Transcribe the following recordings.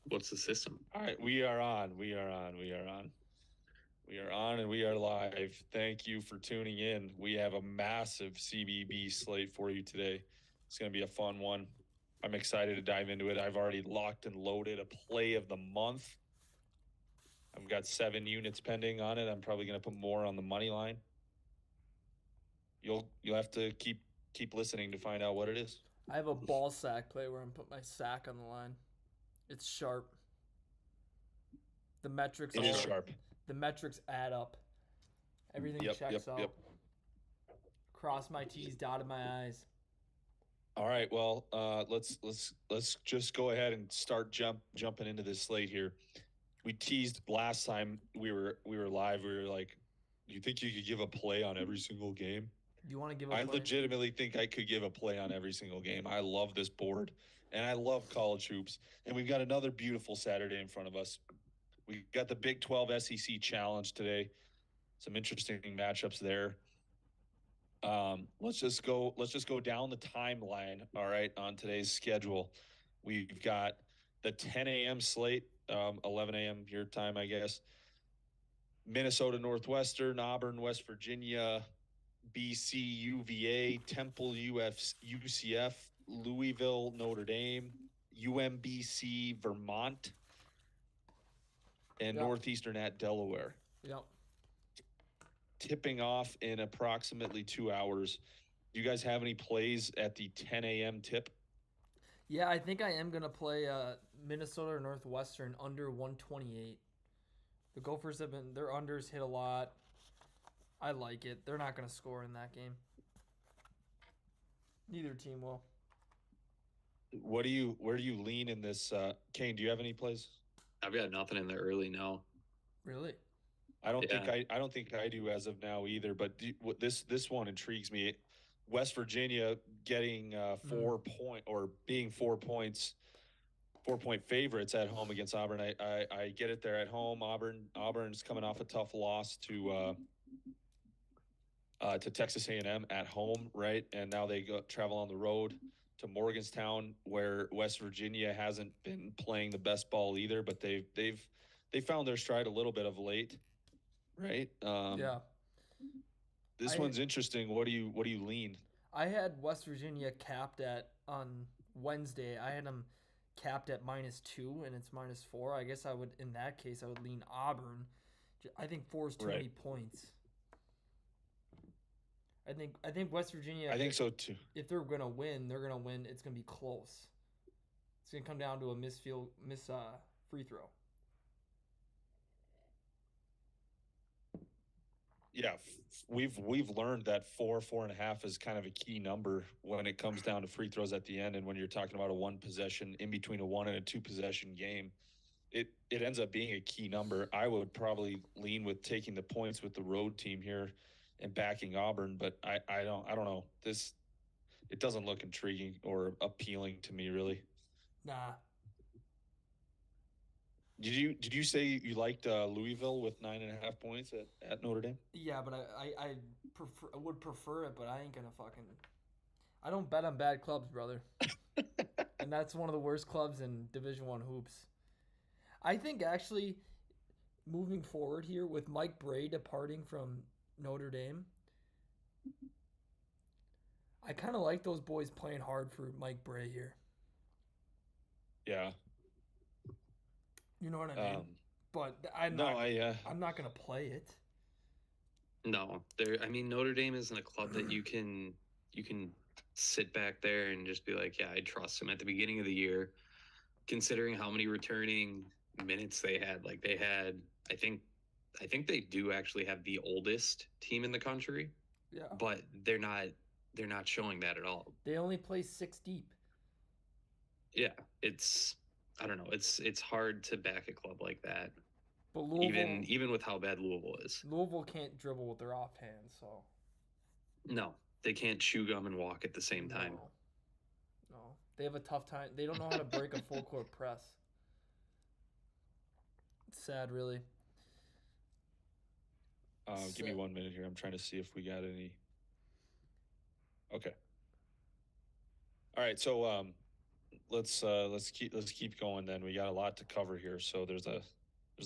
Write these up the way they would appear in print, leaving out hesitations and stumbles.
What's the system? All right, we are on. We are on. We are on. We are on and we are live. Thank you for tuning in. We have a massive CBB slate for you today. It's going to be a fun one. I'm excited to dive into it. I've already locked and loaded a play of the month. I've got 7 units pending on it. I'm probably going to put more on the money line. You'll have to keep listening to find out what it is. I have a ball sack play where I'm put my sack on the line. It's sharp. The metrics It is sharp. The metrics add up. Everything checks out. Yep. Cross my T's, dotted my I's. All right. Well, let's just go ahead and start jumping into this slate here. We teased last time we were live. We were like, "Do you think you could give a play on every single game?" Do you want to give a I play? legitimately think I could give a play on every single game. I love this board, and I love college hoops. And we've got another beautiful Saturday in front of us. We got the Big 12 SEC Challenge today. Some interesting matchups there. Let's just go down the timeline. All right, on today's schedule, we've got the 10 a.m. slate, 11 a.m. your time, I guess. Minnesota Northwestern, Auburn, West Virginia, BC, UVA, Temple, UCF, Louisville, Notre Dame, UMBC, Vermont, and Northeastern at Delaware. Yep. Tipping off in approximately 2 hours. Do you guys have any plays at the 10 a.m. tip? Yeah, I think I am going to play Minnesota or Northwestern under 128. The Gophers their unders hit a lot. I like it. They're not going to score in that game. Neither team will. Where do you lean in this? Kane, do you have any plays? I've got nothing in the early now. Really? I don't think I do as of now either. But this one intrigues me. West Virginia getting 4 point or being 4 points, 4-point favorites at home against Auburn. I get it. They're at home. Auburn's coming off a tough loss to Texas A&M at home, right? And now they travel on the road to Morgantown, where West Virginia hasn't been playing the best ball either, but they've found their stride a little bit of late. Right. Yeah. This one's interesting. What do you lean? I had West Virginia capped on Wednesday. I had them capped at -2, and it's -4. I guess in that case, I would lean Auburn. I think 4 is too many points. I think West Virginia. I think so too. If they're gonna win, they're gonna win. It's gonna be close. It's gonna come down to a free throw. Yeah, we've learned that 4.5 is kind of a key number when it comes down to free throws at the end, and when you're talking about a 1 possession in between a 1 and a 2 possession game, it ends up being a key number. I would probably lean with taking the points with the road team here and backing Auburn, but I don't know. It doesn't look intriguing or appealing to me, really. Nah. Did you say you liked Louisville with 9.5 points at Notre Dame? Yeah, but I would prefer it, but I ain't gonna I don't bet on bad clubs, brother. And that's one of the worst clubs in Division I hoops. I think actually moving forward here with Mike Bray departing from Notre Dame, I kind of like those boys playing hard for Mike Bray here. Yeah. You know what I mean? But I'm not going to play it. No, Notre Dame isn't a club that you can sit back there and just be like, yeah, I trust them at the beginning of the year, considering how many returning minutes they had. Like they had, I think they do actually have the oldest team in the country. Yeah. But they're not showing that at all. They only play 6 deep. Yeah, I don't know. It's hard to back a club like that. But Louisville, even with how bad Louisville is. Louisville can't dribble with their offhand, so. No, they can't chew gum and walk at the same time. No. They have a tough time. They don't know how to break a full court press. It's sad, really. Give me 1 minute here. I'm trying to see if we got any. Okay. All right. So let's keep going then. We got a lot to cover here, so there's a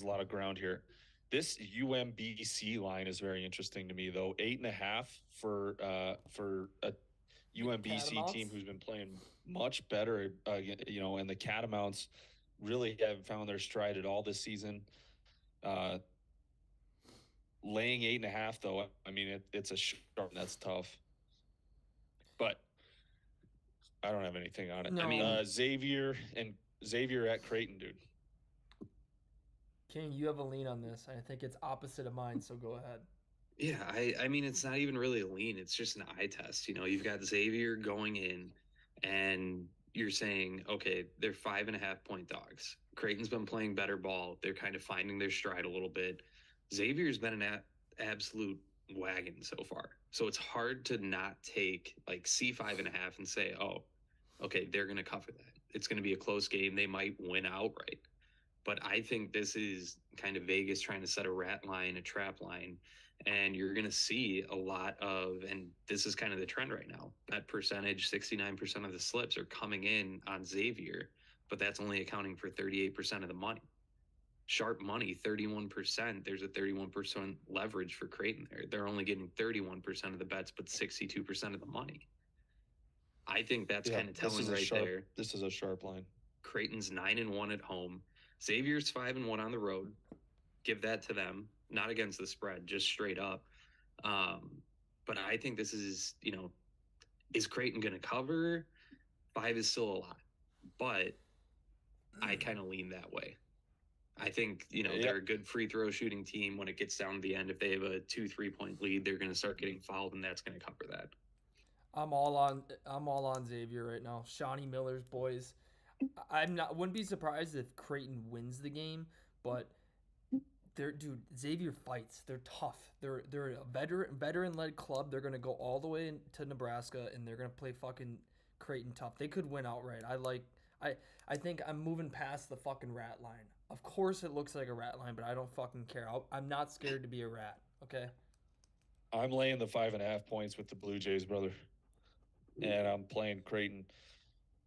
lot of ground here. This UMBC line is very interesting to me though. 8.5 for a The UMBC team Catamounts. who's been playing much better, and the Catamounts really have found their stride at all this season. Uh, Laying 8.5 though, I mean it's a sharp. That's tough, but I don't have anything on it. I No, mean, Xavier at Creighton, dude. King, you have a lean on this. I think it's opposite of mine, so go ahead. yeah, I mean, it's not even really a lean. It's just an eye test. You know, you've got Xavier going in, and you're saying, okay, they're 5.5 point dogs. Creighton's been playing better ball. They're kind of finding their stride a little bit. Xavier's been an absolute wagon so far. So it's hard to not take like C 5.5 and say, oh, okay, they're going to cover that. It's going to be a close game. They might win outright. But I think this is kind of Vegas trying to set a rat line, a trap line, and you're going to see a lot of, and this is kind of the trend right now. That percentage, 69% of the slips are coming in on Xavier, but that's only accounting for 38% of the money. Sharp money, 31%. There's a 31% leverage for Creighton there. They're only getting 31% of the bets, but 62% of the money. I think that's Yeah, kind of telling right there. This is a sharp line. Creighton's 9-1 at home. Xavier's 5-1 on the road. Give that to them. Not against the spread, just straight up. But I think this is, is Creighton going to cover? 5 is still a lot, but I kind of lean that way. I think, they're a good free throw shooting team. When it gets down to the end, if they have a 2-3 point lead, they're going to start getting fouled, and that's going to cover that. I'm all on Xavier right now. Shawnee Miller's boys. Wouldn't be surprised if Creighton wins the game, but Xavier fights. They're tough. They're a veteran led club. They're gonna go all the way to Nebraska and they're gonna play fucking Creighton tough. They could win outright. I think I'm moving past the fucking rat line. Of course it looks like a rat line, but I don't fucking care. I'm not scared to be a rat. Okay. I'm laying the 5.5 points with the Blue Jays, brother, and I'm playing Creighton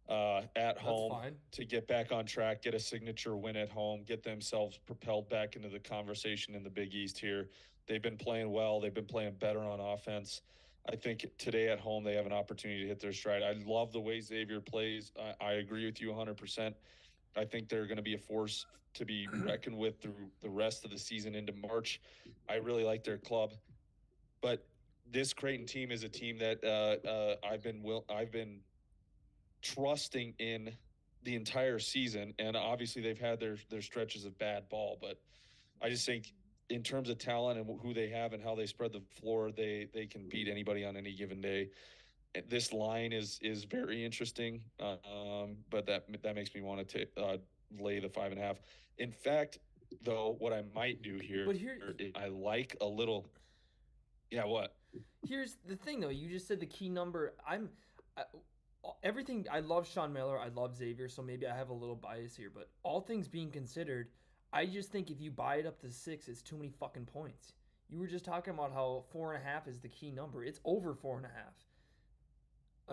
at home to get back on track, get a signature win at home, get themselves propelled back into the conversation in the Big East here. They've been playing well. They've been playing better on offense. I think today at home they have an opportunity to hit their stride. I love the way Xavier plays. I agree with you 100%. I think they're going to be a force to be reckoned with through the rest of the season into March. I really like their club, but this Creighton team is a team that I've been trusting in the entire season, and obviously they've had their stretches of bad ball, but I just think in terms of talent and who they have and how they spread the floor, they can beat anybody on any given day. This line is very interesting, but that makes me want to lay the 5.5. In fact, though, what I might do here, I like a little. Yeah, what? Here's the thing, though. You just said the key number. Everything. I love Sean Miller. I love Xavier. So maybe I have a little bias here. But all things being considered, I just think if you buy it up to 6, it's too many fucking points. You were just talking about how 4.5 is the key number. It's over 4.5.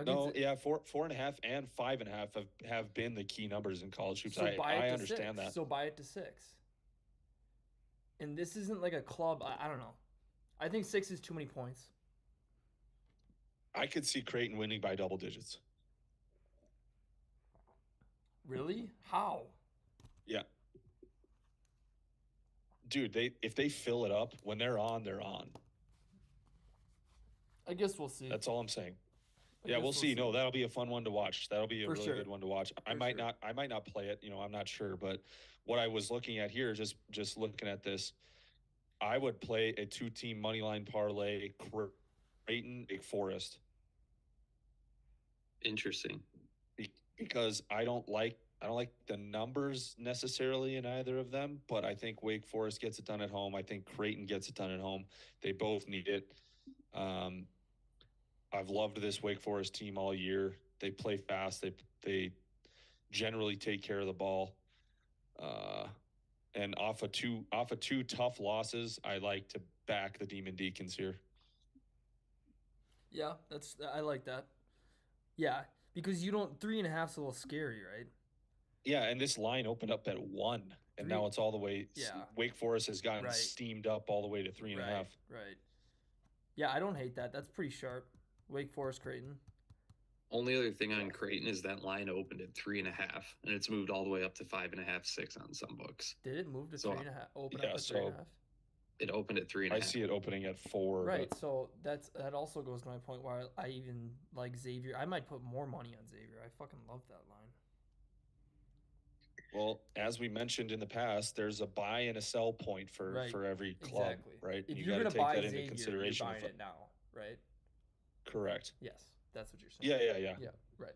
No, yeah, 4.5 and 5.5 have been the key numbers in college hoops. So I understand that. So buy it to 6. And this isn't like a club. I don't know. I think 6 is too many points. I could see Creighton winning by double digits. Really? How? Yeah. Dude, if they fill it up, when they're on, they're on. I guess we'll see. That's all I'm saying. Yeah, we'll see. No, that'll be a fun one to watch. That'll be a really good one to watch. I might not play it, I'm not sure, but what I was looking at here, just looking at this, I would play a 2-team money line parlay, Creighton, Wake Forest. Interesting. Because I don't like the numbers necessarily in either of them, but I think Wake Forest gets it done at home. I think Creighton gets it done at home. They both need it. I've loved this Wake Forest team all year. They play fast. They generally take care of the ball. And off of two tough losses, I like to back the Demon Deacons here. Yeah, I like that. Yeah, Because you don't 3.5's a little scary, right? Yeah, and this line opened up at 1, and Three- now it's all the way. Yeah. Wake Forest has gotten Right. steamed up all the way to 3.5. Right. Yeah, I don't hate that. That's pretty sharp. Wake Forest, Creighton. Only other thing on Creighton is that line opened at 3.5, and it's moved all the way up to 5.5, 6 on some books. Did it move to So, 3.5? Open yeah, up at so 3.5. It opened at 3.5. I see it opening at 4. Right. But So that also goes to my point where I even like Xavier. I might put more money on Xavier. I fucking love that line. well, as we mentioned in the past, there's a buy and a sell point for every club, Exactly. right? If you you're got to gonna take buy that Xavier, into consideration. you're buying it now, right? Correct. Yes, that's what you're saying. Yeah. Yeah. Right.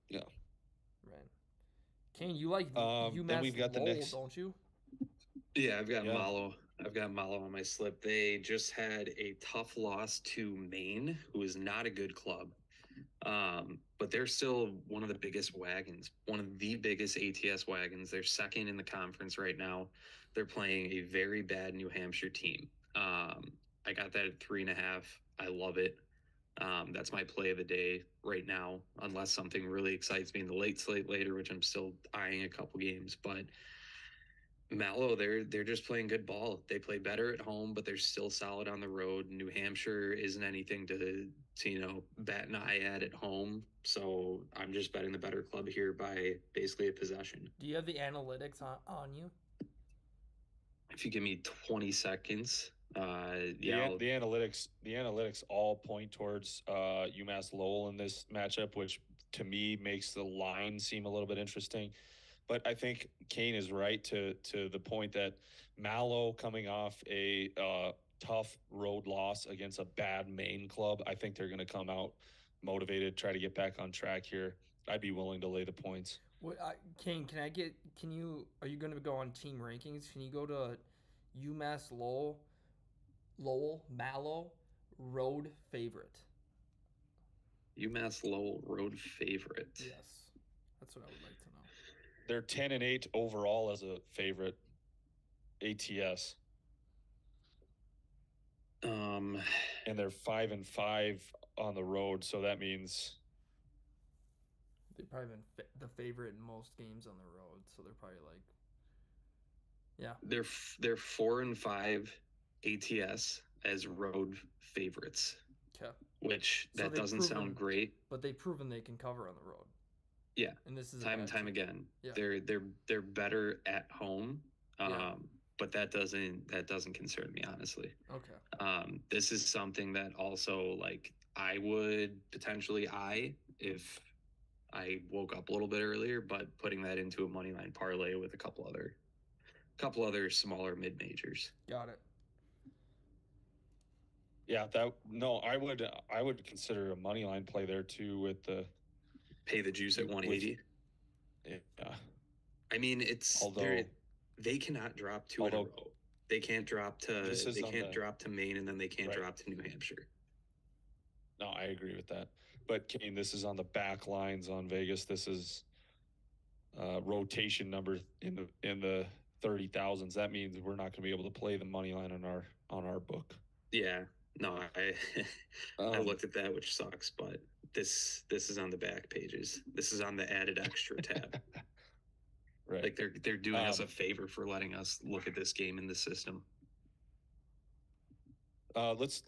Yeah. Right. Kane, you like UMass then we've got the Lowell, next. don't you? Yeah, I've got Yeah. Malo. I've got Malo on my slip. They just had a tough loss to Maine, who is not a good club. But they're still one of the biggest wagons, one of the biggest ATS wagons. They're second in the conference right now. They're playing a very bad New Hampshire team. I got that at 3.5. I love it. That's my play of the day right now, unless something really excites me in the late slate later, which I'm still eyeing a couple games. But Mallow, they're just playing good ball. They play better at home, but they're still solid on the road. New Hampshire isn't anything to bat an eye at home. So I'm just betting the better club here by basically a possession. Do you have the analytics on you? If you give me 20 seconds, The analytics all point towards UMass Lowell in this matchup, which to me makes the line seem a little bit interesting. But I think Kane is right to the point that Mallow coming off a tough road loss against a bad Maine club, I think they're going to come out motivated, try to get back on track here. I'd be willing to lay the points. What, Kane, are you going to go on team rankings? Can you go to UMass Lowell, Mallow, road favorite? UMass Lowell road favorite. Yes, that's what I would like to know. They're 10-8 overall as a favorite ATS. And they're 5-5 on the road, so that means they've probably been the favorite in most games on the road, so they're probably like, yeah. They're 4-5 ATS as road favorites. Okay. Which that doesn't sound great, but they've proven they can cover on the road. Yeah, and this is time and time again. Yeah. They're better at home, Yeah. but that doesn't concern me, honestly. Okay. This is something that also I would potentially if I woke up a little bit earlier, but putting that into a money line parlay with a couple other smaller mid majors. Got it. Yeah, I would consider a money line play there too with the pay the juice at 180. Yeah. I mean, they cannot drop two in a row. They can't drop to Maine, and then they can't drop to New Hampshire. No, I agree with that. But Kane, this is on the back lines on Vegas. This is rotation number in the 30,000s. That means we're not going to be able to play the money line on our book. Yeah. No, I looked at that, which sucks, but this is on the back pages. This is on the added extra tab. Right. Like they're doing us a favor for letting us look at this game in the system. Let's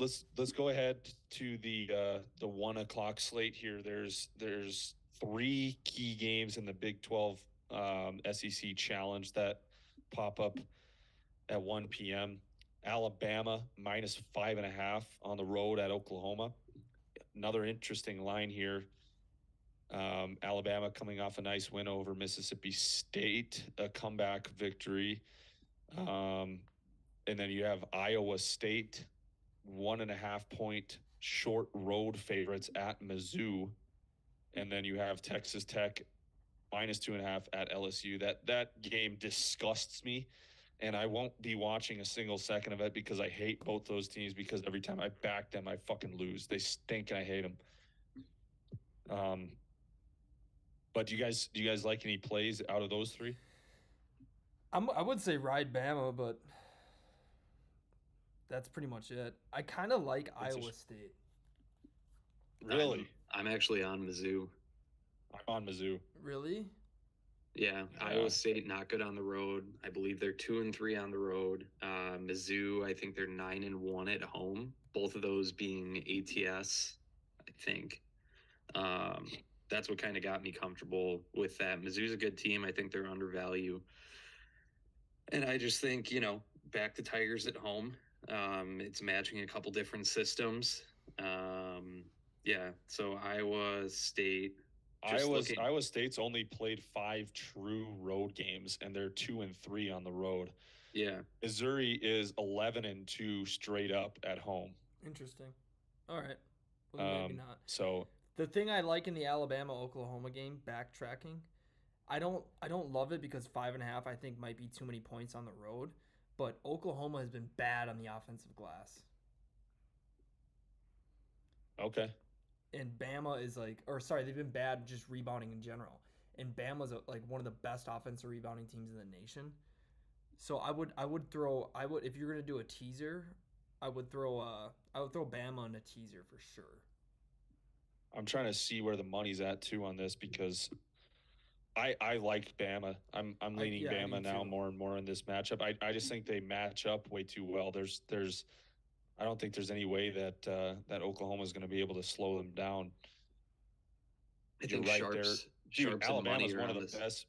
go ahead to the 1 o'clock slate here. There's 3 key games in the Big 12 SEC Challenge that pop up at 1 p.m. Alabama minus 5.5 on the road at Oklahoma. Another interesting line here. Alabama coming off a nice win over Mississippi State, a comeback victory. And then you have Iowa State, 1.5 point short road favorites at Mizzou. And then you have Texas Tech minus 2.5 at LSU. That game disgusts me. And I won't be watching a single second of it because I hate both those teams, because every time I back them, I fucking lose. They stink and I hate them. But do you guys like any plays out of those 3? I would say ride Bama, but that's pretty much it. I kind of like Iowa State. Really? I'm actually on Mizzou. I'm on Mizzou. Really? Yeah, Iowa State not good on the road. I believe they're 2-3 on the road. Mizzou, I think they're 9-1 at home. Both of those being ATS, I think. That's what kind of got me comfortable with that. Mizzou's a good team. I think they're undervalued, and I just think back to Tigers at home. It's matching a couple different systems. Yeah, so Iowa State. Iowa State's only played 5 true road games, and they're 2-3 on the road. Yeah. Missouri is 11-2 straight up at home. Interesting. All right. Well, maybe not. So the thing I like in the Alabama-Oklahoma game, backtracking, I don't love it because 5.5 I think might be too many points on the road, but Oklahoma has been bad on the offensive glass. Okay. And Bama is they've been bad just rebounding in general. And Bama's one of the best offensive rebounding teams in the nation. So if you're gonna do a teaser, I would throw Bama in a teaser for sure. I'm trying to see where the money's at too on this because I like Bama. I'm leaning Bama now more and more in this matchup. I just think they match up way too well. I don't think there's any way that that Oklahoma is going to be able to slow them down. I think Sharps Alabama's one of the best.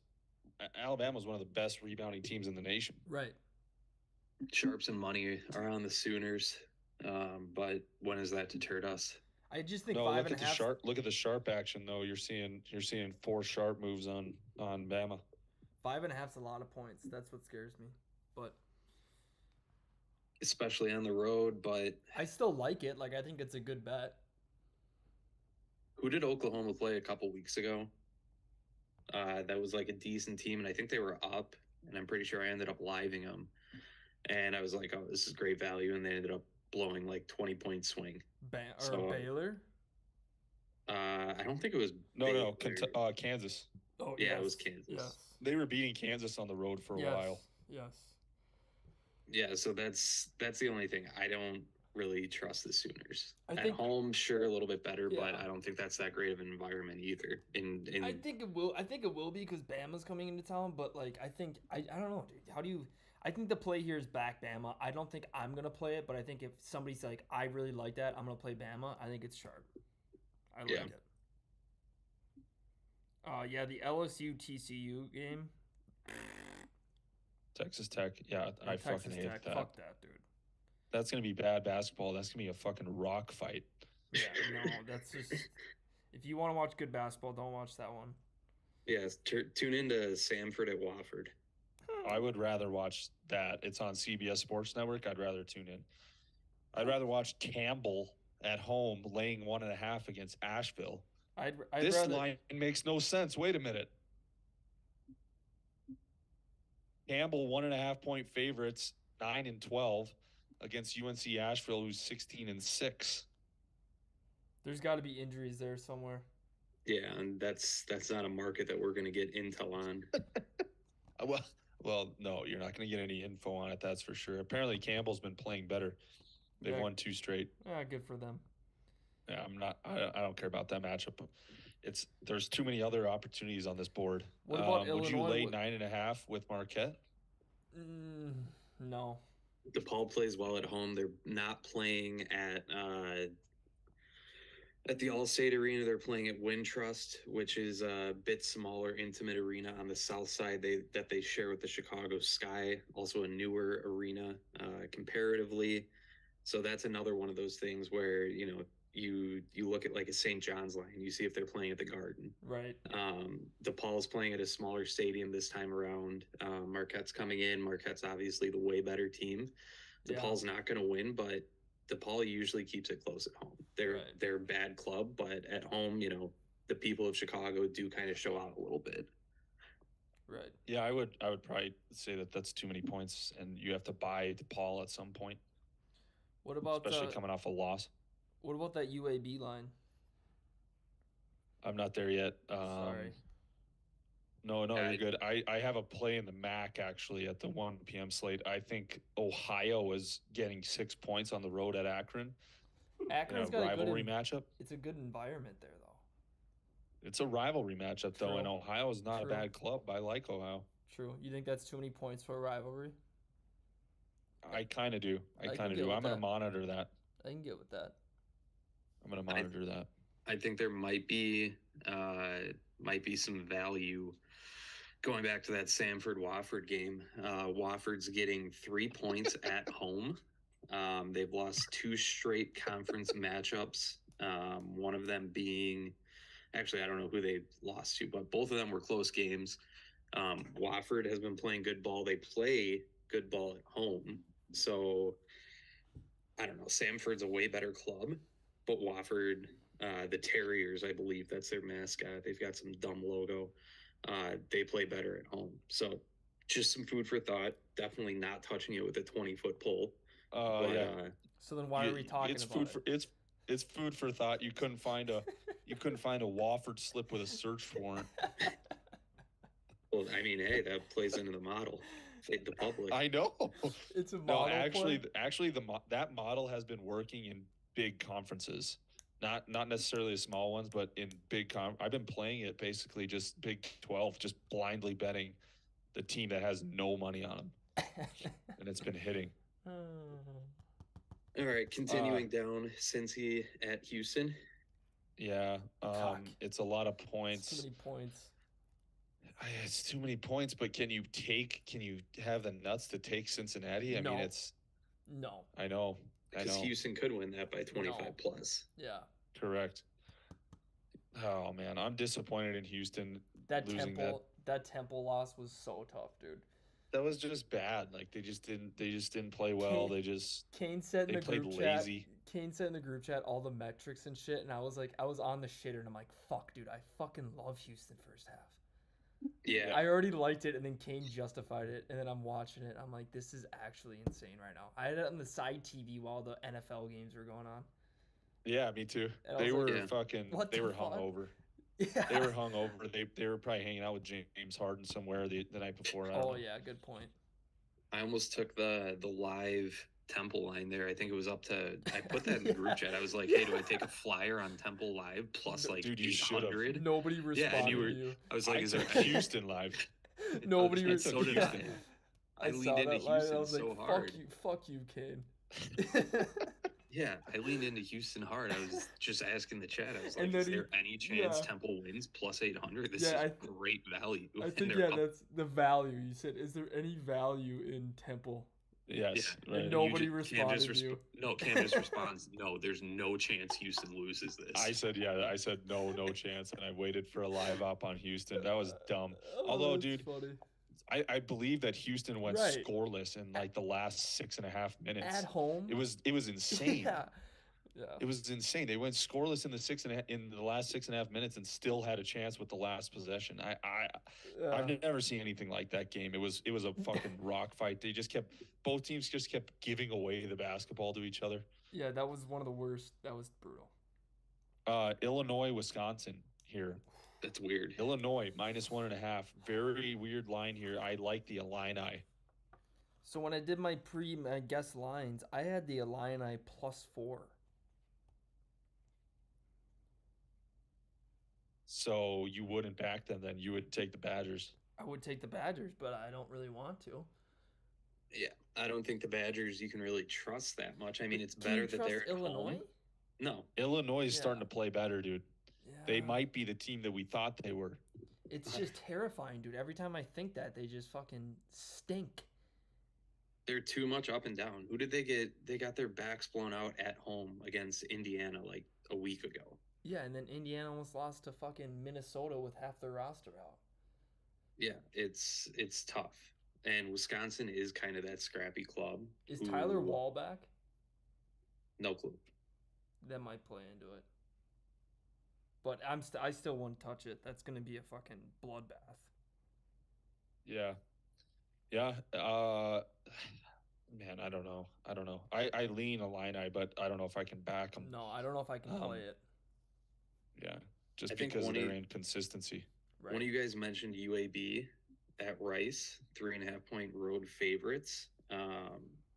Alabama's one of the best rebounding teams in the nation. Right. Sharps and money are on the Sooners, but when has that deterred us? I just think look at the sharp action though. You're seeing 4 sharp moves on Bama. 5.5's a lot of points. That's what scares me. But especially on the road, but I still like it. I think it's a good bet. Who did Oklahoma play a couple weeks ago? That was a decent team, and I think they were up, and I'm pretty sure I ended up living them. And I was like, oh, this is great value, and they ended up blowing 20-point swing. Baylor? I don't think it was Kansas. Oh, yeah, yes. It was Kansas. Yes. They were beating Kansas on the road for a while. Yes. Yeah, so that's the only thing. I don't really trust the Sooners. At home, sure, a little bit better, but I don't think that's that great of an environment either. I think it will be because Bama's coming into town, but I don't know, dude. How do you? I think the play here is back Bama. I don't think I'm gonna play it, but I think if somebody's like, I really like that, I'm gonna play Bama. I think it's sharp. I like it. Yeah, the LSU TCU game. Texas Tech, yeah, I fucking hate that. Fuck that, dude. That's gonna be bad basketball. That's gonna be a fucking rock fight. Yeah, no, that's just. If you want to watch good basketball, don't watch that one. Yes, tune into Samford at Wofford. I would rather watch that. It's on CBS Sports Network. I'd rather tune in. I'd rather watch Campbell at home laying 1.5 against Asheville. This line makes no sense. Wait a minute. Campbell 1.5 point favorites, 9-12 against UNC Asheville, who's 16-6. There's got to be injuries there somewhere. Yeah, and that's not a market that we're going to get intel on. Well, no, you're not going to get any info on it. That's for sure. Apparently, Campbell's been playing better. They've won 2 straight. Yeah, good for them. Yeah, I don't care about that matchup. There's too many other opportunities on this board. What about Illinois? Would you lay 9.5 with Marquette? No. DePaul plays well at home. They're not playing at the Allstate Arena. They're playing at Wintrust, which is a bit smaller, intimate arena on the south side that they share with the Chicago Sky. Also a newer arena comparatively. So that's another one of those things where you look at a St. John's line, you see if they're playing at the Garden. Right. DePaul's playing at a smaller stadium this time around. Marquette's coming in. Marquette's obviously the way better team. DePaul's not going to win, but DePaul usually keeps it close at home. They're a bad club, but at home, the people of Chicago do kind of show out a little bit. Right. Yeah, I would probably say that's too many points, and you have to buy DePaul at some point. What about especially coming off a loss? What about that UAB line? I'm not there yet. Sorry. No, you're good. I have a play in the MAC actually at the 1 p.m. slate. I think Ohio is getting 6 points on the road at Akron. Akron's got a rivalry matchup. It's a good environment there, though. It's a rivalry matchup, though, True. and Ohio is not True. a bad club. I like Ohio. True. You think that's too many points for a rivalry? I kind of do. I I can kind of get do. with I'm going to that. monitor that. I can get with that. I'm going to I monitor that. I think there might be some value going back to that Samford Wofford game. Wofford's getting 3 points at home. They've lost 2 straight conference matchups. One of them being, actually, I don't know who they lost to, but both of them were close games. Wofford has been playing good ball. They play good ball at home. So I don't know. Samford's a way better club, but Wofford, the Terriers, I believe that's their mascot. They've got some dumb logo. They play better at home. So just some food for thought. Definitely not touching it with a 20-foot pole. But, Yeah. So then why are we talking it's about food it? for it's food for thought. You couldn't find a Wofford slip with a search warrant. Well, I mean, hey, that plays into the model. Fade the public. I know. It's a No, model actually, play? actually, that model has been working in big conferences, not necessarily the small ones, but in big I've been playing it basically just Big 12, just blindly betting the team that has no money on them, and it's been hitting. All right, continuing down, Cincy at Houston. Yeah, Cock. it's a lot of It's points. too many points. It's too many points, but can you have the nuts to take Cincinnati? I No. mean, it's. No. I know. Because Houston could win that by 25 No. plus. Yeah. Correct. Oh man, I'm disappointed in Houston losing That Temple loss was so tough, dude. That was just bad. Like they just didn't play well. Kane said in the played group lazy. chat. Kane said in the group chat all the metrics and shit, and I was on the shitter, and I'm like, fuck, dude, I fucking love Houston first half. Yeah. I already liked it, and then Kane justified it, and then I'm watching it. I'm like, this is actually insane right now. I had it on the side TV while the NFL games were going on. Yeah, me too. And They were fuck? They were hungover. Yeah. They were hungover. They were probably hanging out with James Harden somewhere the night before. I don't know. Yeah, good point. I almost took the live Temple line there. I think it was up to. I put that in the group chat. I was like, "Hey, do I take a flyer on Temple live plus like Dude, you 800?" Nobody responded Yeah, and to you. I was like, I "Is there took Houston live?" Nobody Okay, so did responded. I I leaned saw into that line, and I Houston was like, so hard. fuck you, Kane. Yeah, I leaned into Houston hard. I was just asking the chat. I was And like, then "Is there any chance yeah. Temple wins plus 800? This Yeah, is great value." I And think they're up. that's the value. You said, is there any value in Temple? Yes. Yeah. Right. And nobody responded to you. No, Cam just responds, "No, there's no chance Houston loses this." I said no chance, and I waited for a live op on Houston. That was dumb. Oh, Although, that's dude, funny. I believe that Houston went Right. scoreless in like the last 6.5 minutes. At home? It was insane. Yeah. It was insane. They went scoreless in the last 6.5 minutes and still had a chance with the last possession. I've never seen anything like that game. It was a fucking rock fight. Both teams just kept giving away the basketball to each other. Yeah, that was one of the worst. That was brutal. Illinois, Wisconsin here. That's weird. Illinois -1.5. Very weird line here. I like the Illini. So when I did my guess lines, I had the Illini +4. So you wouldn't back them, then you would take the Badgers. I would take the Badgers, but I don't really want to. Yeah, I don't think the Badgers you can really trust that much. I mean, it's Can you better that trust they're at Illinois? home. No, Illinois is Yeah. starting to play better, dude. Yeah. They might be the team that we thought they were. It's just terrifying, dude. Every time I think that, they just fucking stink. they're too much up and down. Who did they get? They got their backs blown out at home against Indiana like a week ago. Yeah, and then Indiana almost lost to fucking Minnesota with half their roster out. Yeah, it's tough. And Wisconsin is kind of that scrappy club. Is Tyler Wall back? No clue. That might play into it. But I still won't touch it. That's gonna be a fucking bloodbath. Yeah. Man, I don't know. I lean Illini, but I don't know if I can back them. No, I don't know if I can play it. Yeah, just I think because of their inconsistency. Right. One of you guys mentioned UAB at Rice, 3.5-point road favorites.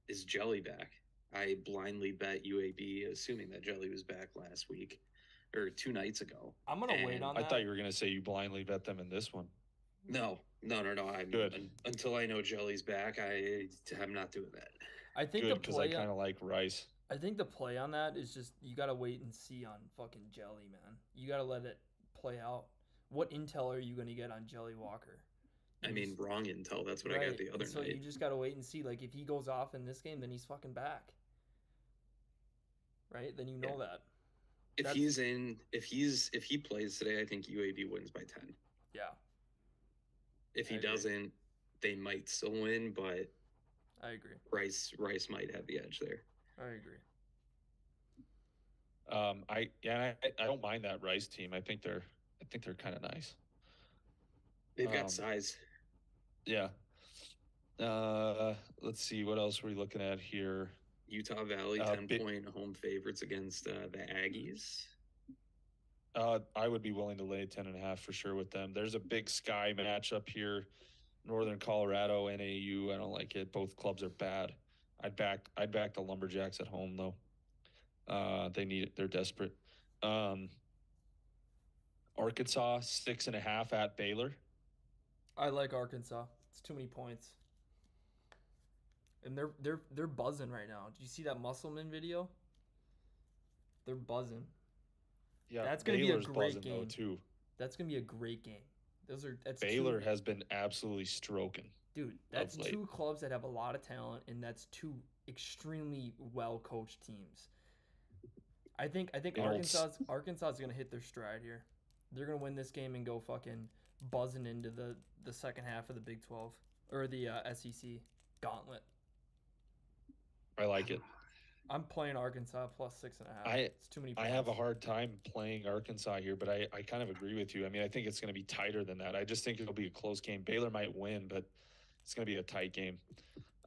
Is Jelly back? I blindly bet UAB, assuming that Jelly was back last week. or 2 nights ago. I'm gonna wait And on I that. thought you were gonna say you blindly bet them in this one. No. Good. Until I know Jelly's back, I'm not doing that. I think Good, the because I play. kind of like Rice. I think the play on that is just you gotta wait and see on fucking Jelly, man. You gotta let it play out. What intel are you gonna get on Jelly Walker? I mean, wrong intel. That's what I got the other so night. you just gotta wait and see. Like if he goes off in this game, then he's fucking back. Right? Then you know that. If he plays today, I think UAB wins by 10. Yeah. If he I agree. doesn't, they might still win, but I agree. Rice might have the edge there. I agree. I don't mind that Rice team. I think they're kind of nice. They've got size. Yeah. Let's see, what else were we looking at here? Utah Valley 10-point home favorites against the Aggies. I would be willing to lay 10.5 for sure with them. There's a Big Sky matchup here, Northern Colorado, NAU. I don't like it. Both clubs are bad. I'd back the Lumberjacks at home though. They need it. They're desperate. Arkansas 6.5 at Baylor. I like Arkansas. It's too many points. And they're buzzing right now. Did you see that Musselman video? They're buzzing. Yeah, that's gonna Baylor's be a great buzzing game though too. That's gonna be a great game. Baylor has been absolutely stroking. Dude, that's two clubs that have a lot of talent, and that's two extremely well coached teams. I think Arkansas is gonna hit their stride here. They're gonna win this game and go fucking buzzing into the second half of the Big 12 or the SEC gauntlet. I like it. I'm playing Arkansas plus 6.5. It's too many points. I have a hard time playing Arkansas here, but I kind of agree with you. I mean, I think it's going to be tighter than that. I just think it'll be a close game. Baylor might win, but it's going to be a tight game.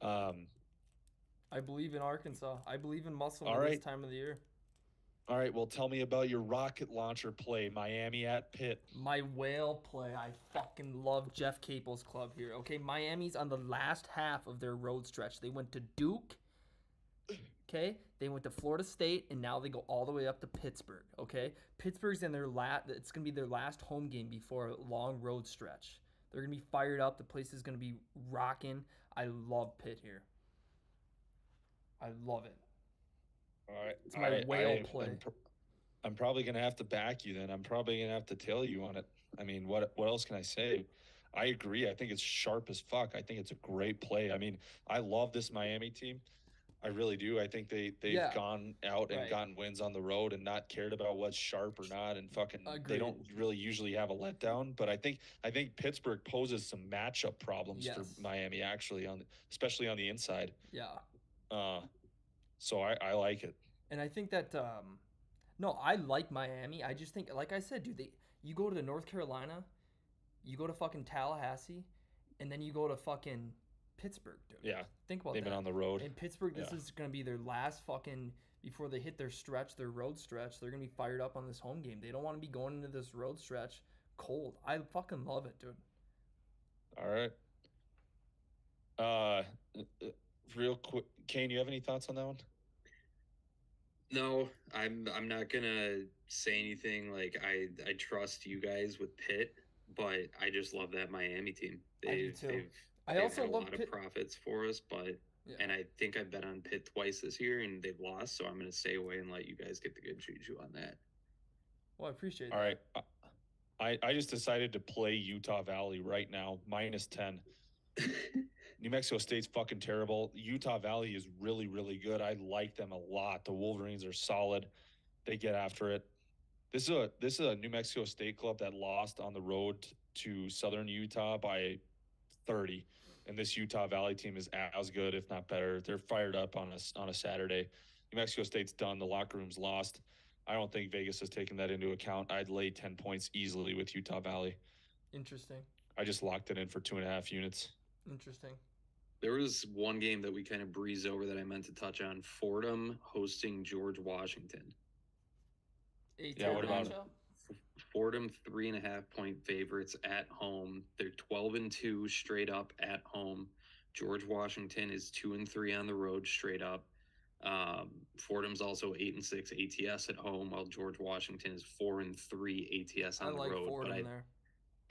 I believe in Arkansas. I believe in Muscle this time of the year. All right, well, tell me about your rocket launcher play, Miami at Pitt. My whale play. I fucking love Jeff Capel's club here. Okay, Miami's on the last half of their road stretch. They went to Duke. Okay, they went to Florida State, and now they go all the way up to Pittsburgh. Okay, Pittsburgh's in their it's gonna be their last home game before a long road stretch. They're gonna be fired up. The place is gonna be rocking. I love Pitt here. I love it. All right, it's my whale play. I'm probably gonna have to back you then. I'm probably gonna have to tell you on it. I mean, what else can I say? I agree. I think it's sharp as fuck. I think it's a great play. I mean, I love this Miami team. I really do. I think they've gone out and gotten wins on the road and not cared about what's sharp or not, and fucking they don't really usually have a letdown. But I think Pittsburgh poses some matchup problems for Miami actually, especially on the inside. Yeah. So I like it. And I think that no, I like Miami. I just think, like I said, dude, you go to North Carolina, you go to fucking Tallahassee, and then you go to fucking Pittsburgh, dude. Yeah. Think about that. They've been on the road. In Pittsburgh, this is going to be their last fucking, before they hit their road stretch, they're going to be fired up on this home game. They don't want to be going into this road stretch cold. I fucking love it, dude. All right. Real quick, Kane, you have any thoughts on that one? No, I'm not gonna say anything. Like I trust you guys with Pitt, but I just love that Miami team. They've also had a lot of profits for us, but and I think I bet on Pitt twice this year and they've lost, so I'm gonna stay away and let you guys get the good juju on that. Well, I appreciate that. All right. I just decided to play Utah Valley right now, -10. New Mexico State's fucking terrible. Utah Valley is really, really good. I like them a lot. The Wolverines are solid. They get after it. This is a New Mexico State club that lost on the road to Southern Utah by 30. And this Utah Valley team is as good, if not better. They're fired up on a Saturday. New Mexico State's done. The locker room's lost. I don't think Vegas has taken that into account. I'd lay 10 points easily with Utah Valley. Interesting. I just locked it in for 2.5 units. Interesting. There was one game that we kind of breezed over that I meant to touch on. Fordham hosting George Washington. What about it? Fordham 3.5-point favorites at home. They're 12-2 straight up at home. George Washington is 2-3 on the road straight up. Fordham's also 8-6 ATS at home, while George Washington is 4-3 ATS I on the like road. Fordham But there.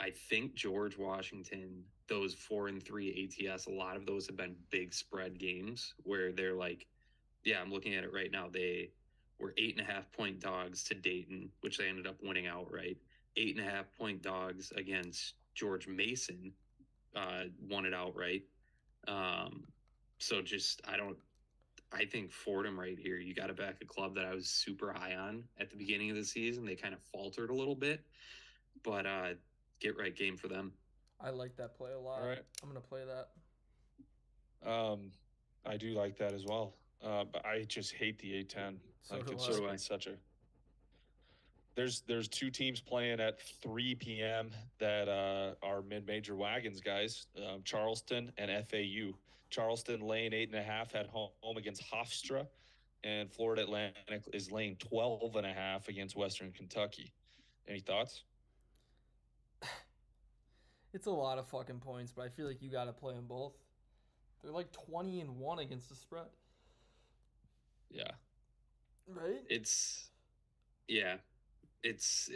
I think George Washington, those 4-3 ATS, a lot of those have been big spread games where they're like, yeah, I'm looking at it right now. They were 8.5 point dogs to Dayton, which they ended up winning outright. 8.5 point dogs against George Mason, won it outright. Um, so just I think Fordham right here, you got to back a club that I was super high on at the beginning of the season. They kind of faltered a little bit, but get right game for them. I like that play a lot. All right. I'm gonna play that. I do like that as well. But I just hate the A10. So Like do it's I. just So do I. been such a. There's two teams playing at 3 p.m. that are mid-major wagons guys. Charleston and FAU. Charleston laying 8.5 at home against Hofstra, and Florida Atlantic is laying 12.5 against Western Kentucky. Any thoughts? It's a lot of fucking points, but I feel like you got to play them both. They're like 20-1 against the spread, Yeah. right? Yeah, it's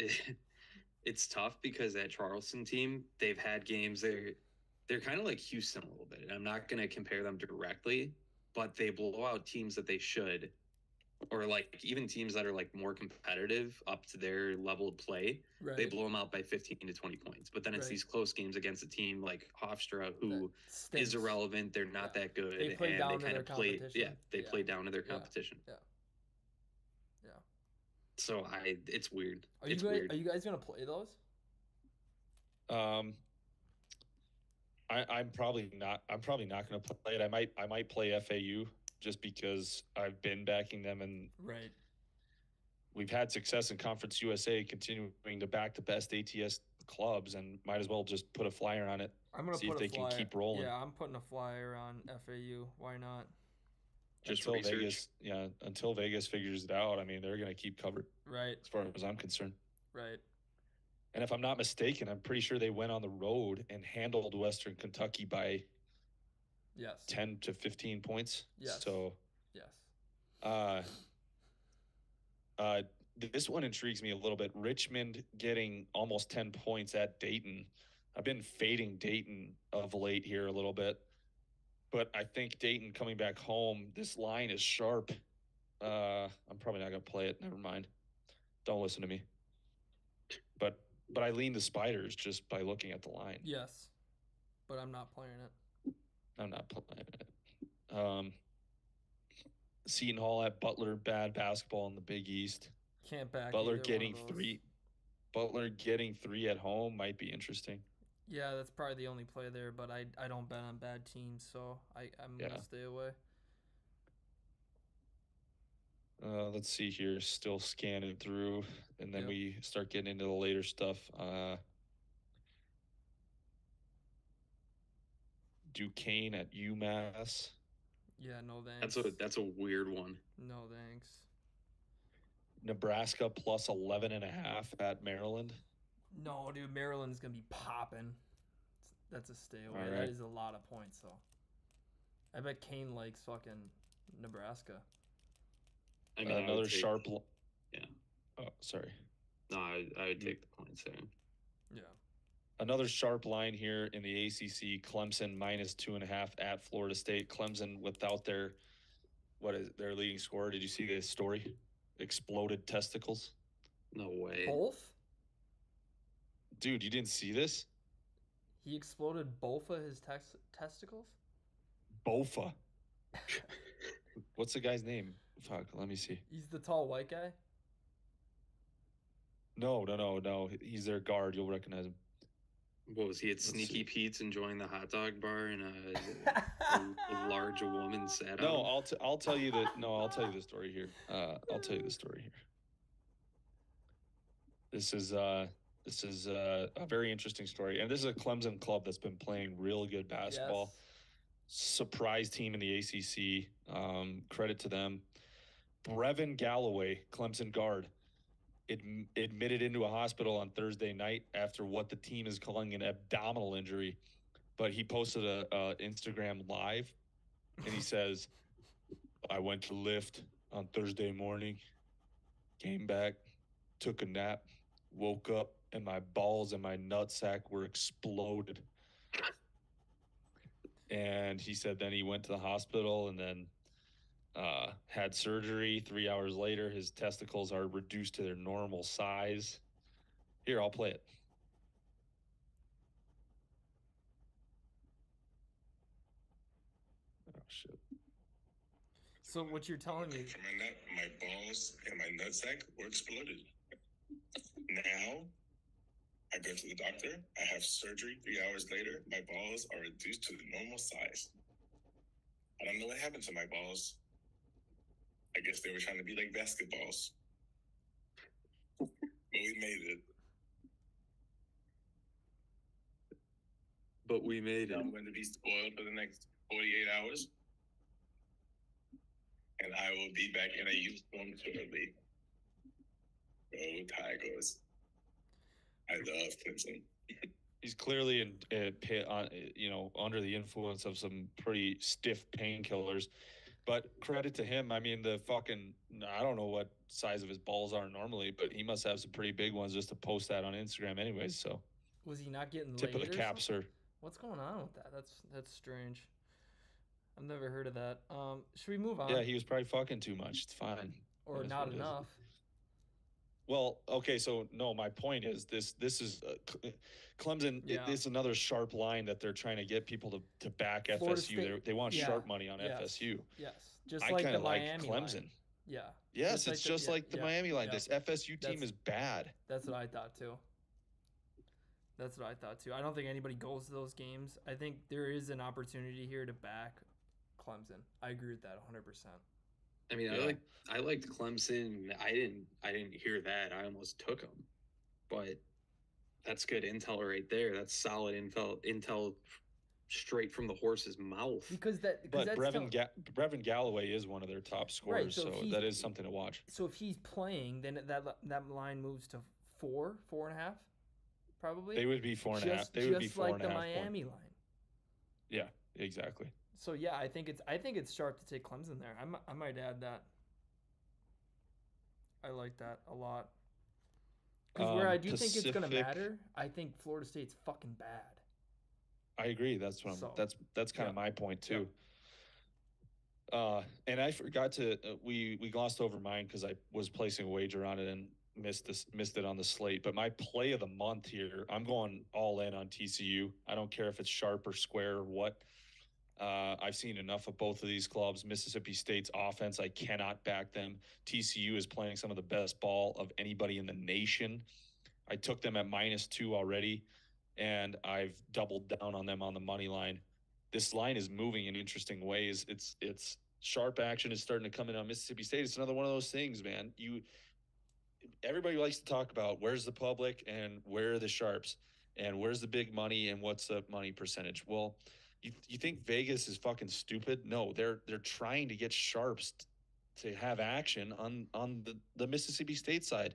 it's tough because that Charleston team, they've had games they're kind of like Houston a little bit. And I'm not going to compare them directly, but they blow out teams that they should, or like even teams that are like more competitive up to their level of play. Right. They blow them out by 15 to 20 points. But then it's Right. these close games against a team like Hofstra, who That stinks. is irrelevant. They're not Yeah. that good, They play and down they to kind their of play. competition. Yeah, they Yeah. play down to their Yeah. competition. Yeah. Yeah. So it's weird. Are It's you guys weird. are you guys gonna play those? I'm probably not. I'm probably not going to play it. I might play FAU just because I've been backing them, and Right. we've had success in Conference USA, continuing to back the best ATS clubs, and might as well just put a flyer on it. I'm gonna See put if a they flyer. can keep rolling. Yeah, I'm putting a flyer on FAU. Why not? Just until research. Vegas, until Vegas figures it out. I mean, they're going to keep covered Right. as far as I'm concerned. Right. And if I'm not mistaken, I'm pretty sure they went on the road and handled Western Kentucky by Yes. 10 to 15 points. Yes. So, Yes. uh, this one intrigues me a little bit. Richmond getting almost 10 points at Dayton. I've been fading Dayton of late here a little bit, but I think Dayton coming back home, this line is sharp. I'm probably not going to play it. Never mind. Don't listen to me. But I lean the Spiders just by looking at the line. Yes. But I'm not playing it. I'm not playing it. Seton Hall at Butler, bad basketball in the Big East. Can't back Butler either getting one of those. 3. Butler getting 3 at home might be interesting. Yeah, that's probably the only play there, but I don't bet on bad teams, so I'm gonna stay away. Let's see here. Still scanning through, and then Yep. we start getting into the later stuff. Duquesne at UMass. Yeah, no thanks. That's a weird one. No thanks. Nebraska plus 11.5 at Maryland. No, dude, Maryland's gonna be popping. That's a stay away. All That right. is a lot of points, though. I bet Kane likes fucking Nebraska. I mean, I Another would take, sharp. Yeah. Oh, sorry. No, I would take the points there. Yeah. Another sharp line here in the ACC. Clemson minus 2.5 at Florida State. Clemson without their leading scorer. Did you see this story? Exploded testicles. No way. Both? Dude, you didn't see this? He exploded both of his testicles? Bofa. What's the guy's name? Fuck, let me see. He's the tall white guy? No. He's their guard. You'll recognize him. What was he at Let's Sneaky see. Pete's enjoying the hot dog bar, and a large woman sat No, on? I'll tell you the I'll tell you the story here. I'll tell you the story here. This is a very interesting story, and this is a Clemson club that's been playing really good basketball. Yes. Surprise team in the ACC. Credit to them. Brevin Galloway, Clemson guard, admitted into a hospital on Thursday night after what the team is calling an abdominal injury. But he posted a Instagram live, and he says, I went to lift on Thursday morning, came back, took a nap, woke up, and my balls and my nutsack were exploded. And he said then he went to the hospital and then had surgery. 3 hours later, his testicles are reduced to their normal size. Here, I'll play it. Oh, shit. So what you're telling me? From my nut, my balls and my nutsack were exploded. Now, I go to the doctor. I have surgery. 3 hours later, my balls are reduced to the normal size. I don't know what happened to my balls. I guess they were trying to be like basketballs. But we made it. But we made Now it. I'm going to be spoiled for the next 48 hours. And I will be back in a uniform shortly. Go Tigers. I love Clemson. He's clearly under the influence of some pretty stiff painkillers. But credit to him. I mean, I don't know what size of his balls are normally, but he must have some pretty big ones just to post that on Instagram anyways. So Was he not getting tip laid of the or cap, something? sir. What's going on with that? That's strange. I've never heard of that. Should we move on? Yeah, he was probably fucking too much. It's fine. Or That's not what it is. enough. Well, okay, so no, my point is this is Clemson. Yeah. It's another sharp line that they're trying to get people to back Florida FSU. State- They want yeah, sharp money on yes. FSU. Yes. Just I like kind the of like Miami Clemson. line. Yeah. Yes, Just it's like just the- like the yeah, Miami line. yeah. This FSU team That's- is bad. That's what I thought too. I don't think anybody goes to those games. I think there is an opportunity here to back Clemson. I agree with that 100%. I mean, Yeah. I liked Clemson. I didn't hear that. I almost took them, but that's good intel right there. That's solid intel straight from the horse's mouth. Because But that's Brevin Galloway is one of their top scorers, so so he- that is something to watch. so if he's playing, then that line moves to 4.5, probably. They would be 4.5. They would be just 4.5 like the point. Miami line. Yeah, exactly. So yeah, I think it's sharp to take Clemson there. I might add that. I like that a lot. Because where I do think it's gonna Pacific- matter, I think Florida State's fucking bad. I agree. That's what So, that's kind of my point too. And I forgot to we glossed over mine because I was placing a wager on it and missed it on the slate. But my play of the month here, I'm going all in on TCU. I don't care if it's sharp or square or what. I've seen enough of both of these clubs. Mississippi State's offense, I cannot back them. TCU is playing some of the best ball of anybody in the nation. I took them at -2 already, and I've doubled down on them on the money line. This line is moving in interesting ways. It's sharp action is starting to come in on Mississippi State. It's another one of those things, man. Everybody likes to talk about where's the public and where are the sharps and where's the big money and what's the money percentage. Well, you think Vegas is fucking stupid? No, they're trying to get sharps to have action on the Mississippi State side.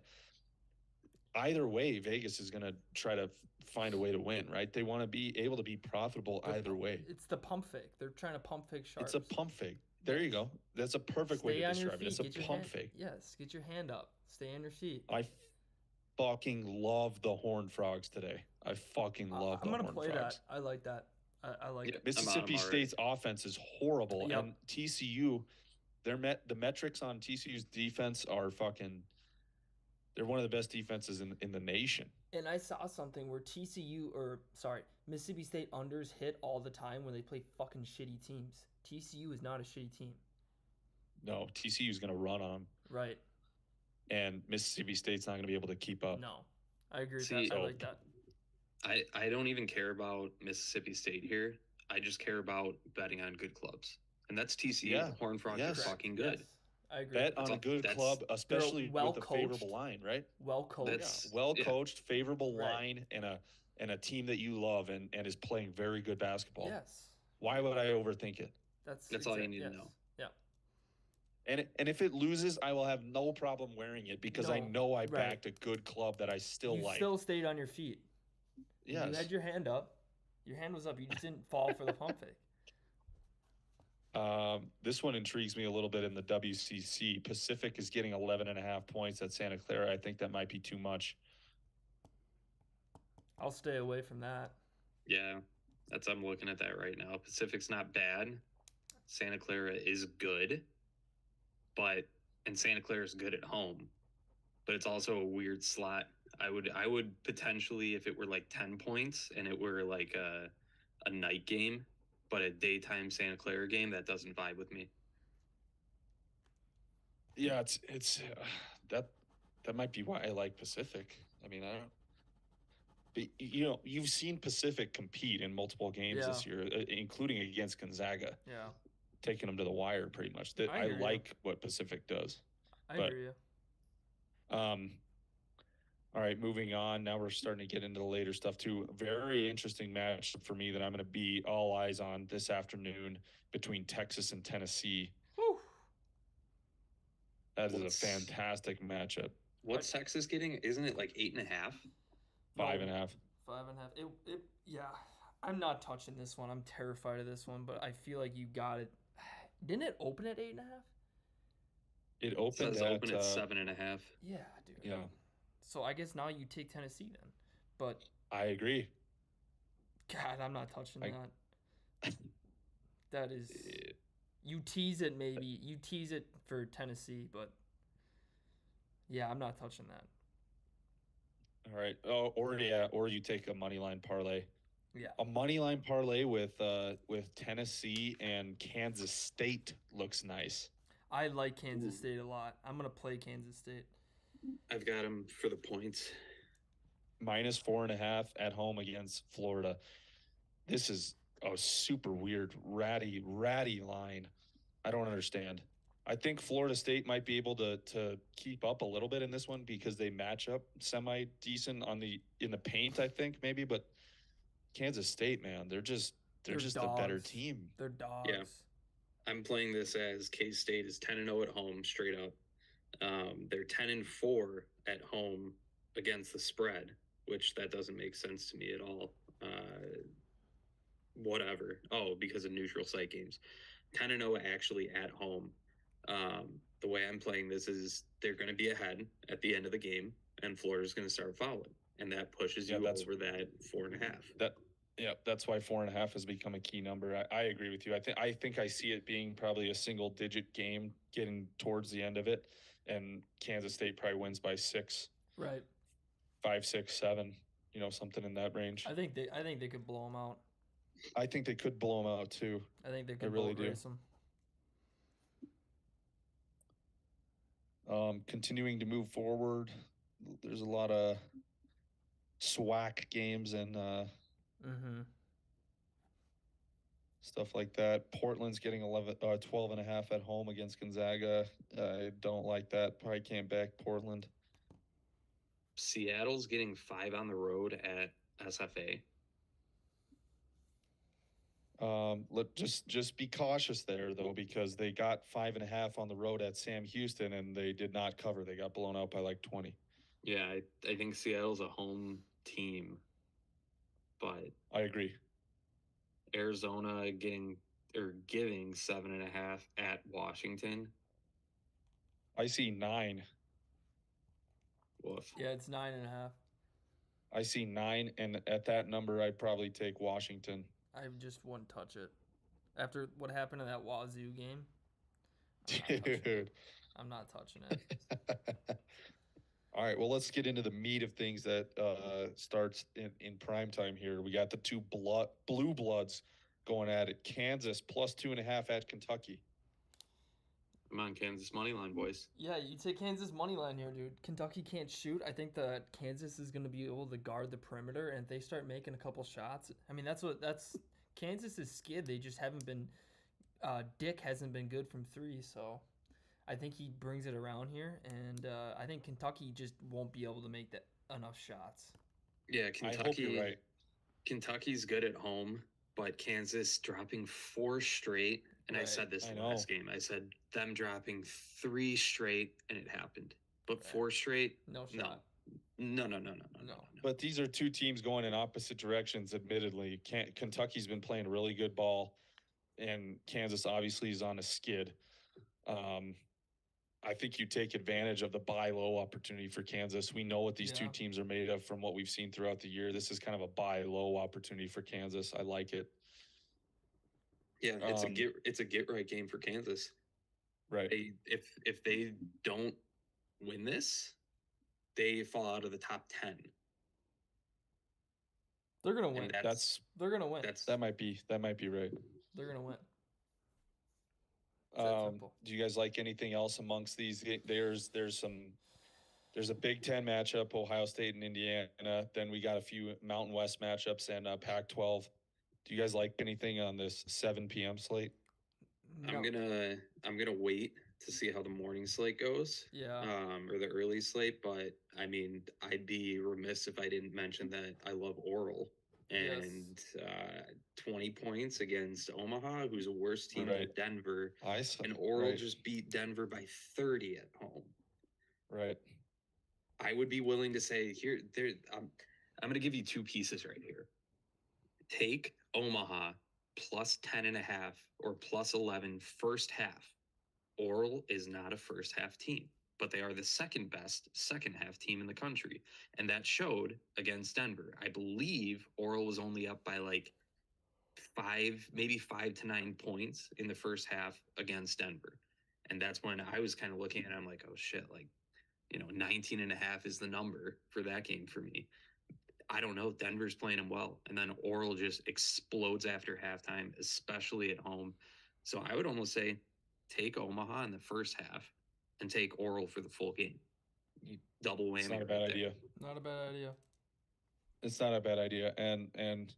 Either way, Vegas is going to try to find a way to win, right? They want to be able to be profitable either way. It's the pump fake. They're trying to pump fake sharps. It's a pump fake. There you go. That's a perfect way Stay to on your describe it. It's feet. a Get your pump hand- fake. Yes, get your hand up. Stay on your feet. I fucking love the Horned Frogs today. I fucking love I'm the gonna Horned play Frogs. that. I like that. I like Yeah. it. Mississippi I'm already. State's offense is horrible, Yep. and TCU, the metrics on TCU's defense are fucking. They're one of the best defenses in the nation. And I saw something where Mississippi State unders hit all the time when they play fucking shitty teams. TCU is not a shitty team. No, TCU is going to run on them, Right. and Mississippi State's not going to be able to keep up. No. I agree with See, that. I so- like that. I don't even care about Mississippi State here. I just care about betting on good clubs, and that's TCU. Yeah. Horned Frogs Yes. are fucking good. Yes, I agree. Bet That's on a all- good that's- club, especially with a well-coached. favorable line, right? Well coached. That's- Well coached, favorable Right. line, and a team that you love and is playing very good basketball. Yes. Why would I overthink it? That's all you need to know. Yeah. And if it loses, I will have no problem wearing it because I No, know I right. backed a good club that I still You like. still stayed on your feet. Yes. You had your hand up. Your hand was up. You just didn't fall for the pump fake. This one intrigues me a little bit in the WCC. Pacific is getting 11.5 points at Santa Clara. I think that might be too much. I'll stay away from that. Yeah, I'm looking at that right now. Pacific's not bad. Santa Clara is good, and Santa Clara is good at home, but it's also a weird slot. I would potentially, if it were like 10 points and it were like a night game, but a daytime Santa Clara game, that doesn't vibe with me. Yeah, it's that might be why I like Pacific. I mean, I don't. But, you've seen Pacific compete in multiple games this year, including against Gonzaga. Yeah. Taking them to the wire pretty much. I like what Pacific does. I hear you. All right, moving on. Now we're starting to get into the later stuff too. Very interesting match for me that I'm going to be all eyes on this afternoon between Texas and Tennessee. Whew. That is a fantastic matchup. What's Texas getting? Isn't it like 8.5? 5.5. 5.5. Yeah. I'm not touching this one. I'm terrified of this one, but I feel like you got it. Didn't it open at 8.5? It opened at 7.5. Yeah, dude. Yeah. So I guess now you take Tennessee then. But I agree. God, I'm not touching that. That is you tease it maybe. You tease it for Tennessee, but yeah, I'm not touching that. All right. Or you take a money line parlay. Yeah. A money line parlay with Tennessee and Kansas State looks nice. I like Kansas State a lot. I'm gonna play Kansas State. I've got them for the points. -4.5 at home against Florida. This is a super weird, ratty line. I don't understand. I think Florida State might be able to keep up a little bit in this one because they match up semi decent in the paint, I think maybe, but Kansas State, man, they're just the better team. They're dogs. Yeah. I'm playing this as K-State is 10-0 at home straight up. They're 10-4 at home against the spread, which that doesn't make sense to me at all. Whatever. Oh, because of neutral site games. 10-0 actually at home. The way I'm playing this is they're going to be ahead at the end of the game, and Florida's going to start fouling, and that pushes you over that 4.5. That's why 4.5 has become a key number. I agree with you. I think I see it being probably a single-digit game getting towards the end of it, and Kansas State probably wins by 6. Right. 5, 6, 7. Something in that range. I think they could blow them out. I think they could blow them out too. I think they could really do. Race them. Continuing to move forward, there's a lot of SWAC games and stuff like that. Portland's getting 12.5 at home against Gonzaga. I don't like that. Probably can't back Portland. Seattle's getting 5 on the road at SFA. Just be cautious there though, because they got 5.5 on the road at Sam Houston and they did not cover. They got blown out by like 20. Yeah, I think Seattle's a home team, but I agree. Arizona giving 7.5 at Washington. I see 9. Woof. Yeah, it's 9.5. I see 9, and at that number, I'd probably take Washington. I just wouldn't touch it. After what happened in that Wazoo game, I'm not touching it. All right, well, let's get into the meat of things that starts in prime time here. We got the two blue bloods going at it. Kansas +2.5 at Kentucky. I'm on Kansas money line, boys. Yeah, you take Kansas money line here, dude. Kentucky can't shoot. I think that Kansas is going to be able to guard the perimeter, and if they start making a couple shots, I mean, that's Kansas is skid. They just haven't been. Dick hasn't been good from 3, so I think he brings it around here, and I think Kentucky just won't be able to make enough shots. Yeah, Kentucky. I hope you're right. Kentucky's good at home, but Kansas dropping 4 straight. And right. I said this last game. I said them dropping 3 straight, and it happened. But 4 straight, no shot. No. But these are 2 teams going in opposite directions, admittedly. Kentucky's been playing really good ball. and Kansas obviously is on a skid. I think you take advantage of the buy low opportunity for Kansas. We know what these two Yeah. teams are made of from what we've seen throughout the year. This is kind of a buy low opportunity for Kansas. I like it. Yeah, it's a get right game for Kansas. Right. If they don't win this, they fall out of the top 10. They're gonna win. And They're gonna win. That might be right. They're gonna win. Simple. Do you guys like anything else amongst these? There's a Big Ten matchup, Ohio State and Indiana. Then we got a few Mountain West matchups and Pac-12. Do you guys like anything on this 7 p.m. slate? No. I'm gonna wait to see how the morning slate goes. Yeah. Or the early slate, but I mean, I'd be remiss if I didn't mention that I love Oral. And 20 points against Omaha, who's a worse team than Denver. And Oral just beat Denver by 30 at home. Right. I would be willing to say I'm going to give you two pieces right here. Take Omaha plus 10.5 or plus 11 first half. Oral is not a first half team, but they are the second best second half team in the country. And that showed against Denver. I believe Oral was only up by like 5 to 9 points in the first half against Denver. And that's when I was kind of looking at it. I'm like, oh shit, 19.5 is the number for that game for me. I don't know. Denver's playing them well. And then Oral just explodes after halftime, especially at home. So I would almost say take Omaha in the first half and take Oral for the full game. You double whammy. It's not a bad idea. Not a bad idea. It's not a bad idea. And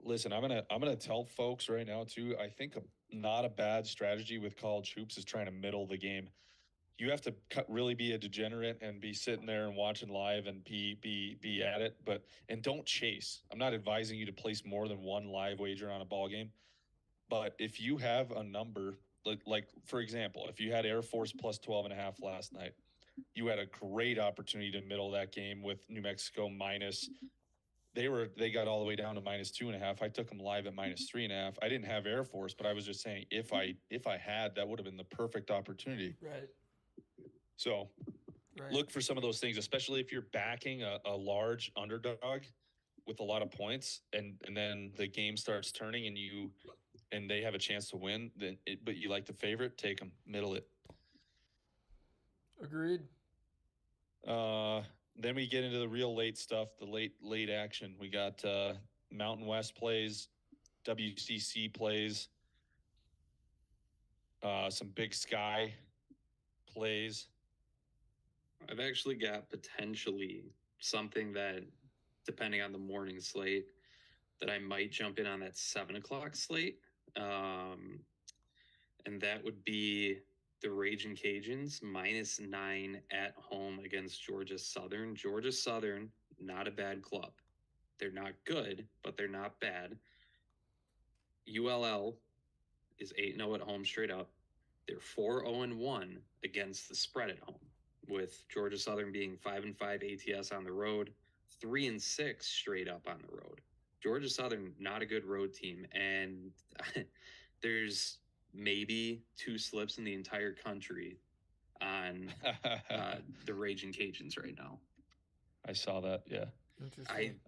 listen, I'm gonna tell folks right now too. I think not a bad strategy with college hoops is trying to middle the game. You have to really be a degenerate and be sitting there and watching live and be at it, and don't chase. I'm not advising you to place more than one live wager on a ball game, but if you have a number, like for example, if you had Air Force plus 12.5 last night, you had a great opportunity to middle that game with New Mexico minus. They got all the way down to minus 2.5. I took them live at minus 3.5. I didn't have Air Force, but I was just saying if I had, that would have been the perfect opportunity. Right. So look for some of those things, especially if you're backing a large underdog with a lot of points and then the game starts turning and they have a chance to win, but you like the favorite, take them, middle it. Agreed. Then we get into the real late stuff, the late action. We got Mountain West plays, WCC plays, some Big Sky plays. I've actually got potentially something that, depending on the morning slate, that I might jump in on that 7 o'clock slate. And that would be the Raging Cajuns minus 9 at home against Georgia Southern. Georgia Southern, not a bad club. They're not good, but they're not bad. ULL is 8-0 at home straight up. They're 4-0-1 against the spread at home, with Georgia Southern being 5-5 ATS on the road, 3-6 straight up on the road. Georgia Southern, not a good road team, and there's maybe 2 slips in the entire country on the Raging Cajuns right now. I saw that, yeah. Interesting.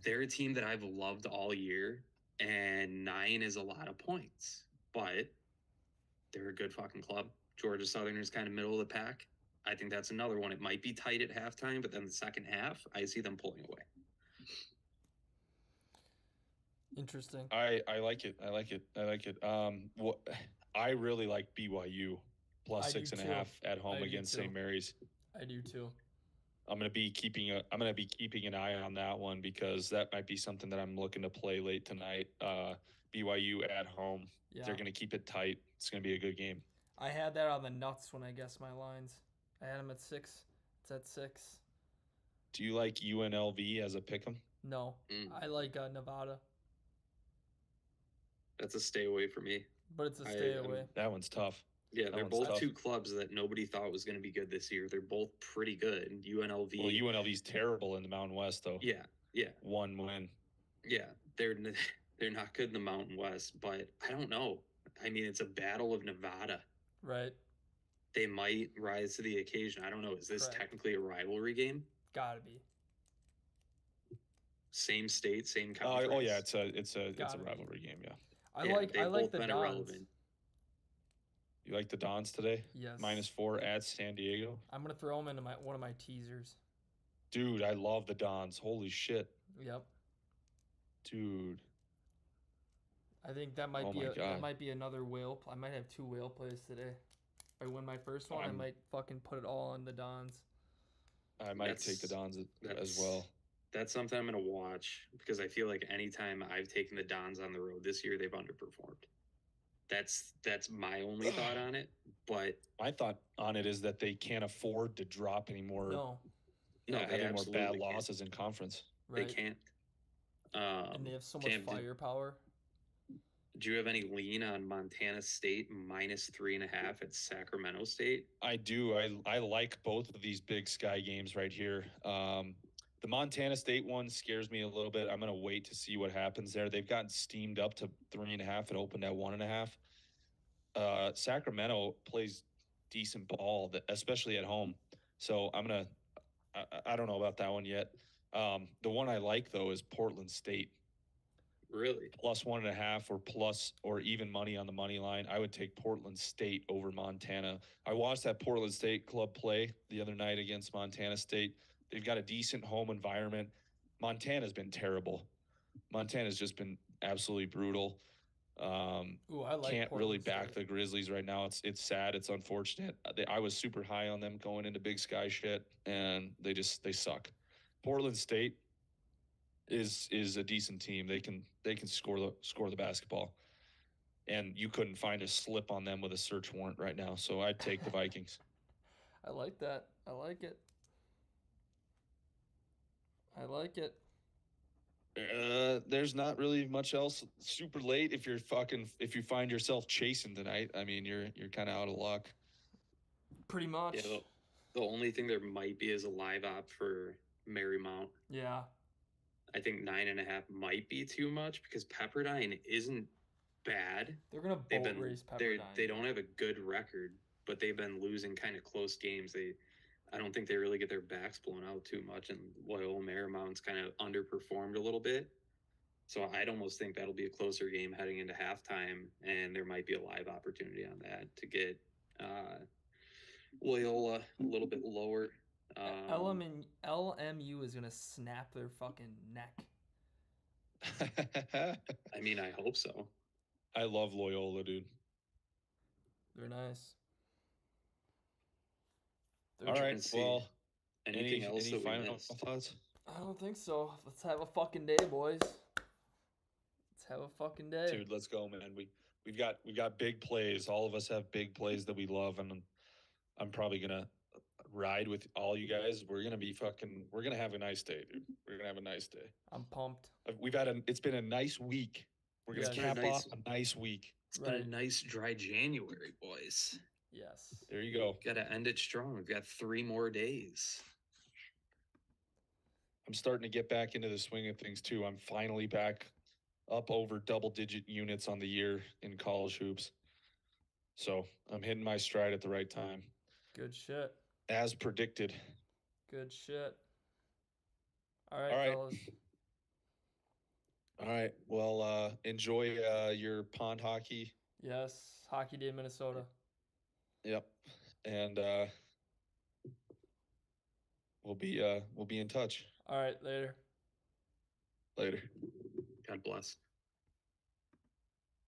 They're a team that I've loved all year, and 9 is a lot of points, but they're a good fucking club. Georgia Southern is kind of middle of the pack. I think that's another one. It might be tight at halftime, but then the second half, I see them pulling away. Interesting. I like it. I really like BYU plus 6.5 at home against St. Mary's. I do too. I'm gonna be keeping an eye on that one because that might be something that I'm looking to play late tonight. BYU at home. Yeah. They're gonna keep it tight. It's gonna be a good game. I had that on the nuts when I guessed my lines. I had them at 6. It's at 6. Do you like UNLV as a pick'em? No, I like Nevada. That's a stay away for me. But it's a stay away. That one's tough. Yeah, they're both tough. 2 clubs that nobody thought was going to be good this year. They're both pretty good. UNLV. Well, UNLV's terrible in the Mountain West, though. Yeah. 1 win. Yeah, They're not good in the Mountain West, but I don't know. I mean, it's a battle of Nevada. Right. They might rise to the occasion. I don't know. Is this Correct. technically a rivalry game? Gotta be. Same state, same conference. Oh yeah, it's a Gotta be. rivalry game. Yeah. I Yeah, like they've both the been Dons. irrelevant. You like the Dons today? Yes. -4 at San Diego. I'm gonna throw them into one of my teasers. Dude, I love the Dons. Holy shit, Yep. dude. I think that might Oh be my that God. might be another whale. I might have 2 whale plays today. If I win my first one, I I'm- might fucking put it all on the Dons. I might take the Dons as well. That's something I'm going to watch because I feel like anytime I've taken the Dons on the road this year, they've underperformed. That's my only thought on it. But My thought on it is that they can't afford to drop any more. No. no, have they any more bad absolutely can't. losses in conference. Right. They can't. And they have so much Cam, firepower. do you have any lean on Montana State -3.5 at Sacramento State? I do. I like both of these Big Sky games right here. The Montana State one scares me a little bit. I'm gonna wait to see what happens there. They've gotten steamed up to 3.5 and opened at 1.5. Sacramento plays decent ball, especially at home. So I'm gonna. I don't know about that one yet. The one I like though is Portland State. Really? +1.5 or even money on the money line. I would take Portland State over Montana. I watched that Portland State club play the other night against Montana State. They've got a decent home environment. Montana's been terrible. Montana's just been absolutely brutal. Ooh, I like Can't really Portland back State. the Grizzlies right now. It's sad. It's unfortunate. I was super high on them going into Big Sky shit, and they suck. Portland State is a decent team. They can score the basketball, and you couldn't find a slip on them with a search warrant right now. So I'd take the Vikings. I like that. I like it. I like it. There's not really much else super late if you find yourself chasing tonight. I mean, you're kind of out of luck. Pretty much. Yeah, the only thing there might be is a live op for Marymount. Yeah. I think 9.5 might be too much because Pepperdine isn't bad. They're gonna They've boat been race they Pepperdine. don't have a good record, but they've been losing kind of close games. I don't think they really get their backs blown out too much, and Loyola Marymount's kind of underperformed a little bit. So I'd almost think that'll be a closer game heading into halftime, and there might be a live opportunity on that to get Loyola a little bit lower. LMU is gonna snap their fucking neck. I mean, I hope so. I love Loyola, dude. They're nice. All right. see. Well, Anything else any that we final missed? thoughts? I don't think so. Let's have a fucking day, boys. Let's have a fucking day. Dude, let's go, man. We've got big plays. All of us have big plays that we love, and I'm probably gonna ride with all you guys. We're gonna have a nice day, dude. We're gonna have a nice day. I'm pumped. It's been a nice week. We're gonna Yeah, cap off a nice week. It's been a nice dry January, boys. Yes. There you go. Got to end it strong. We've got 3 more days. I'm starting to get back into the swing of things too. I'm finally back up over double-digit units on the year in college hoops. So I'm hitting my stride at the right time. Good shit. As predicted. Good shit. All right, All right. fellas. All right. Well, enjoy your pond hockey. Yes. Hockey Day, Minnesota. Yep. And we'll be in touch. All right, later. Later. God bless.